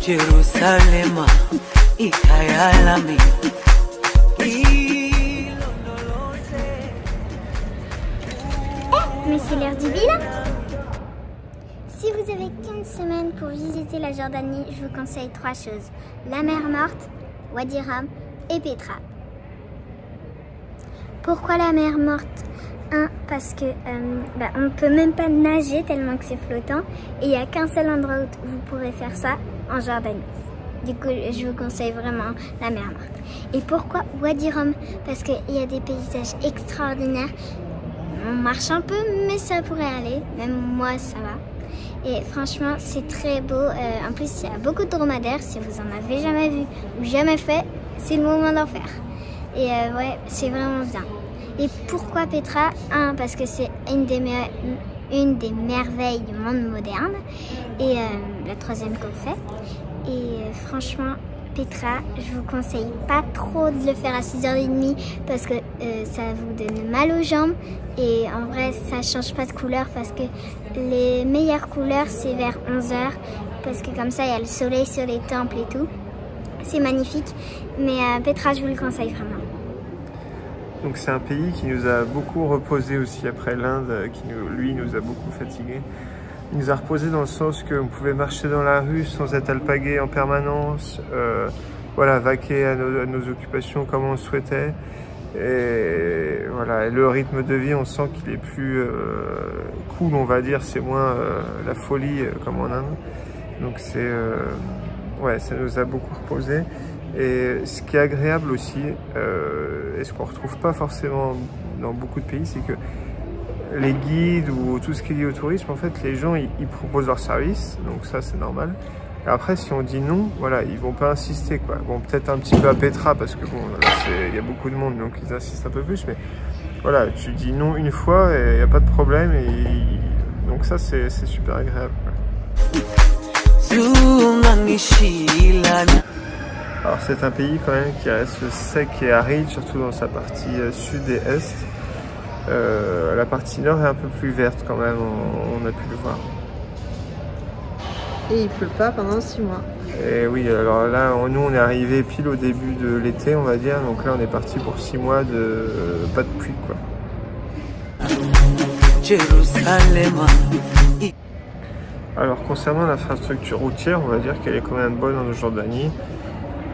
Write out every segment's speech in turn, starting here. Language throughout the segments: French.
Jerusalem, ikayalami. Mais c'est l'heure du bilan. Si vous avez qu'une semaine pour visiter la Jordanie, je vous conseille 3 choses. La mer Morte, Wadi Rum et Petra. Pourquoi la mer Morte? Parce que on ne peut même pas nager tellement que c'est flottant. Et il n'y a qu'un seul endroit où vous pourrez faire ça, en Jordanie. Du coup, je vous conseille vraiment la mer Morte. Et pourquoi Wadi Rum? Parce qu'il y a des paysages extraordinaires. On marche un peu, mais ça pourrait aller. Même moi, ça va. Et franchement, c'est très beau. En plus, il y a beaucoup de dromadaires. Si vous en avez jamais vu ou jamais fait, c'est le moment d'en faire. Et ouais, c'est vraiment bien. Et pourquoi Petra? Parce que c'est une des merveilles du monde moderne. Et la 3e qu'on fait. Et franchement, Petra, je vous conseille pas trop de le faire à 6h30 parce que ça vous donne mal aux jambes. Et en vrai, ça change pas de couleur parce que les meilleures couleurs, c'est vers 11h. Parce que comme ça, il y a le soleil sur les temples et tout. C'est magnifique. Mais Petra, je vous le conseille vraiment. Donc c'est un pays qui nous a beaucoup reposé aussi après l'Inde, qui lui nous a beaucoup fatigués. Il nous a reposé dans le sens qu'on pouvait marcher dans la rue sans être alpagué en permanence, voilà, vaquer à nos occupations comme on le souhaitait. Et voilà, et le rythme de vie, on sent qu'il est plus cool, on va dire, c'est moins la folie comme en Inde. Donc c'est, ouais, ça nous a beaucoup reposé. Et ce qui est agréable aussi, et ce qu'on retrouve pas forcément dans beaucoup de pays, c'est que les guides ou tout ce qui est lié au tourisme, en fait, les gens, ils proposent leur service, donc ça, c'est normal. Et après, si on dit non, voilà, ils vont pas insister, quoi. Bon, peut-être un petit peu à Petra, parce que bon, il y a beaucoup de monde, donc ils insistent un peu plus, mais voilà, tu dis non une fois et il n'y a pas de problème, et donc ça, c'est super agréable, quoi. Alors c'est un pays quand même qui reste sec et aride, surtout dans sa partie sud et est. La partie nord est un peu plus verte quand même, on a pu le voir. Et il pleut pas pendant 6 mois. Et oui, alors là, nous on est arrivé pile au début de l'été, on va dire, donc là on est parti pour 6 mois de pas de pluie, quoi. Alors concernant l'infrastructure routière, on va dire qu'elle est quand même bonne en Jordanie.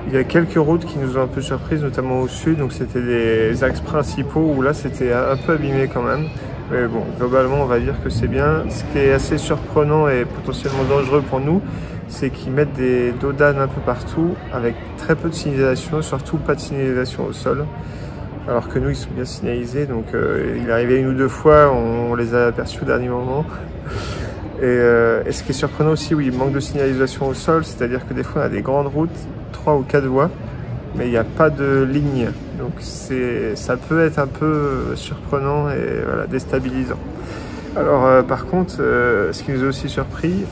Il y a quelques routes qui nous ont un peu surprises, notamment au sud, donc c'était les axes principaux où là c'était un peu abîmé quand même. Mais bon, globalement on va dire que c'est bien. Ce qui est assez surprenant et potentiellement dangereux pour nous, c'est qu'ils mettent des dodanes un peu partout avec très peu de signalisation, surtout pas de signalisation au sol. Alors que nous ils sont bien signalisés, donc il est arrivé 1 ou 2 fois, on les a aperçus au dernier moment. Et ce qui est surprenant aussi, oui, il manque de signalisation au sol, c'est-à-dire que des fois on a des grandes routes, 3 ou 4 voies, mais il n'y a pas de ligne. Donc ça peut être un peu surprenant et voilà, déstabilisant. Alors par contre, ce qui nous a aussi surpris,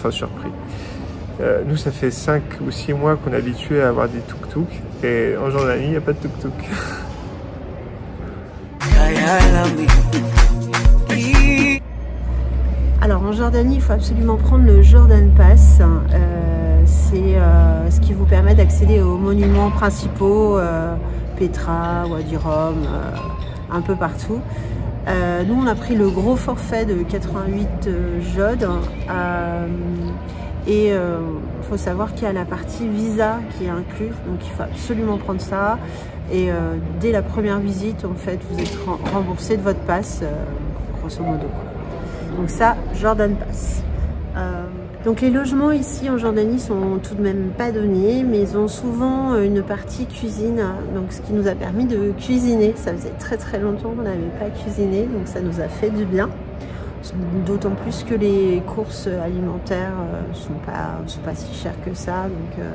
nous ça fait 5 ou 6 mois qu'on est habitué à avoir des tuk-tuk, et en Jordanie il n'y a pas de tuk-tuk. Alors en Jordanie, il faut absolument prendre le Jordan Pass. C'est ce qui vous permet d'accéder aux monuments principaux, Petra, Wadi Rum, un peu partout. Nous, on a pris le gros forfait de 88 jods. Et il faut savoir qu'il y a la partie visa qui est incluse, donc il faut absolument prendre ça. Et dès la première visite, en fait, vous êtes remboursé de votre passe, grosso modo. Donc ça, Jordan Pass. Donc les logements ici en Jordanie sont tout de même pas donnés, mais ils ont souvent une partie cuisine, donc ce qui nous a permis de cuisiner. Ça faisait très très longtemps qu'on n'avait pas cuisiné, donc ça nous a fait du bien. D'autant plus que les courses alimentaires sont pas si chères que ça, donc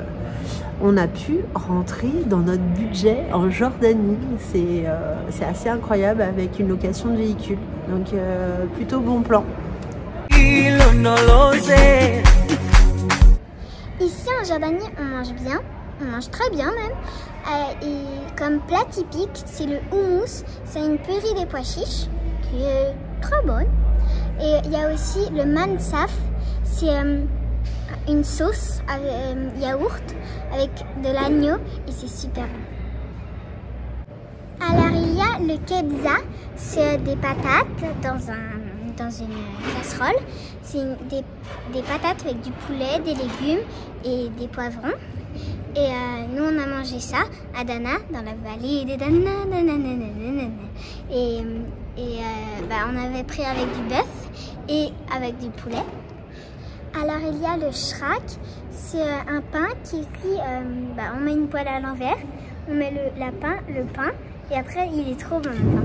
on a pu rentrer dans notre budget en Jordanie. C'est assez incroyable avec une location de véhicule, donc plutôt bon plan. Ici en Jordanie, on mange bien, on mange très bien même. Et comme plat typique, c'est le houmous. C'est une purée des pois chiches qui est trop bonnes. Et il y a aussi le mansaf, c'est une sauce avec yaourt avec de l'agneau et c'est super bon. Alors il y a le kebza, c'est des patates dans une casserole. C'est des patates avec du poulet, des légumes et des poivrons. Et nous on a mangé ça à Dana, dans la vallée de Dana. Et on avait pris avec du bœuf et avec du poulet. Alors il y a le shrak, c'est un pain qui est cuit, on met une poêle à l'envers, on met le pain et après il est trop bon le pain.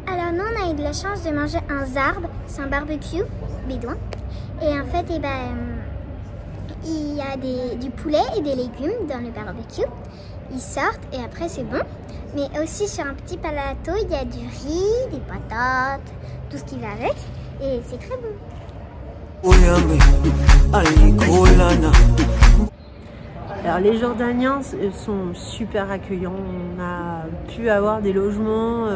Alors nous on a eu de la chance de manger un zarb, c'est un barbecue bédouin. Et en fait il y a du poulet et des légumes dans le barbecue. Ils sortent et après c'est bon. Mais aussi sur un petit plateau il y a du riz, des patates, tout ce qui va avec. Et c'est très bon. Alors les Jordaniens sont super accueillants. On a pu avoir des logements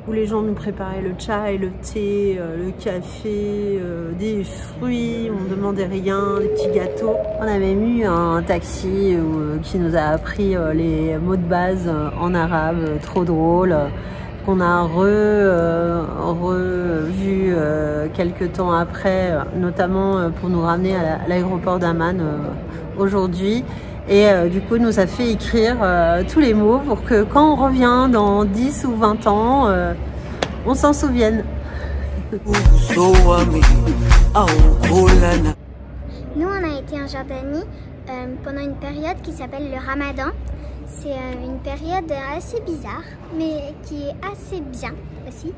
où les gens nous préparaient le chai, le thé, le café, des fruits, on ne demandait rien, des petits gâteaux. On a même eu un taxi qui nous a appris les mots de base en arabe, trop drôle, qu'on a revu quelques temps après, notamment pour nous ramener à l'aéroport d'Amman aujourd'hui. Et du coup, nous a fait écrire tous les mots pour que quand on revient dans 10 ou 20 ans, on s'en souvienne. Nous, on a été en Jordanie pendant une période qui s'appelle le Ramadan. C'est une période assez bizarre, mais qui est assez bien aussi.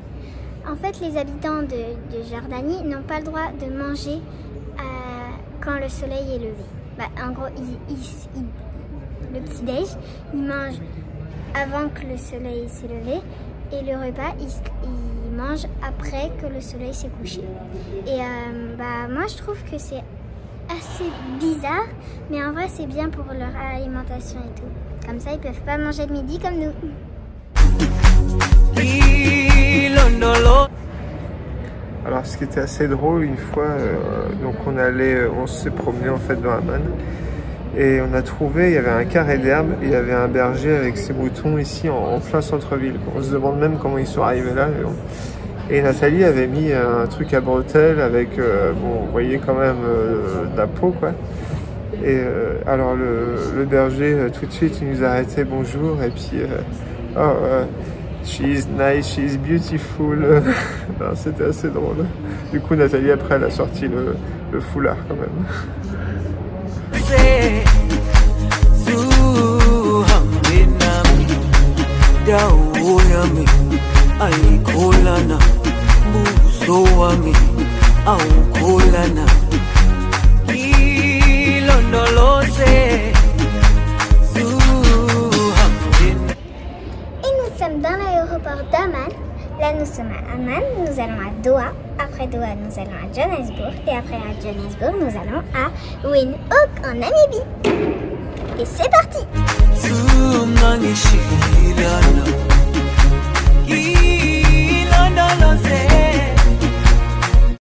En fait, les habitants de Jordanie n'ont pas le droit de manger quand le soleil est levé. En gros, le petit-déj, ils mangent avant que le soleil s'est levé et le repas, ils mangent après que le soleil s'est couché. Et moi, je trouve que c'est assez bizarre, mais en vrai, c'est bien pour leur alimentation et tout. Comme ça, ils peuvent pas manger le midi comme nous. Alors ce qui était assez drôle une fois, donc on s'est promené en fait dans Amman et on a trouvé, il y avait un carré d'herbe et il y avait un berger avec ses moutons ici en plein centre-ville. On se demande même comment ils sont arrivés là. Mais bon. Et Nathalie avait mis un truc à bretelles avec, vous voyez quand même de la peau quoi. Et alors le berger tout de suite il nous a arrêté bonjour et puis she is nice, she is beautiful. C'était assez drôle. Du coup, Nathalie, après, elle a sorti le foulard quand même. Dans l'aéroport d'Amman, là nous sommes à Amman, nous allons à Doha, après Doha nous allons à Johannesburg et après à Johannesburg nous allons à Windhoek en Namibie. Et c'est parti!